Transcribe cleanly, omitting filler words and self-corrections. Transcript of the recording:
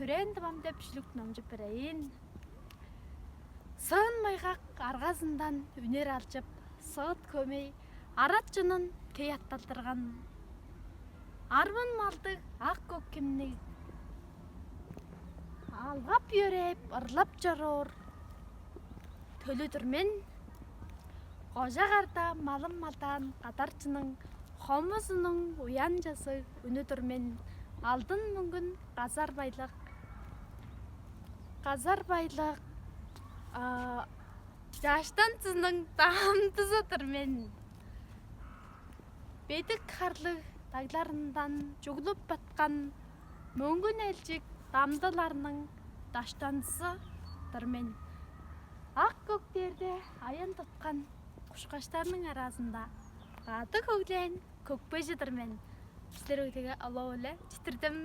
төрен табам деп жүлік намжып берейін. Сын майғақ арғазындан үнер алжып, сығыт көмей, арат жынын кей атталтырған. Армын малды ақ көккемні алғап үйреп, ырлап жарор. Төлідірмен, қожа қарда малым малдан қатарчының, қомызының уян жасы үнідірмен, алдын мүнгін қазар байлық, жаштан тізінің дамды затырмен. Бедік қарлы тайларынан жүгіліп батқан, мүнгін әлжік дамдыларының даштандысы дырмен. Ақ көктерде аян тұтқан құшқаштарының арасында ғады көглен көкпе жедірмен. Сіздер өйтеге ала өлі жетірдім.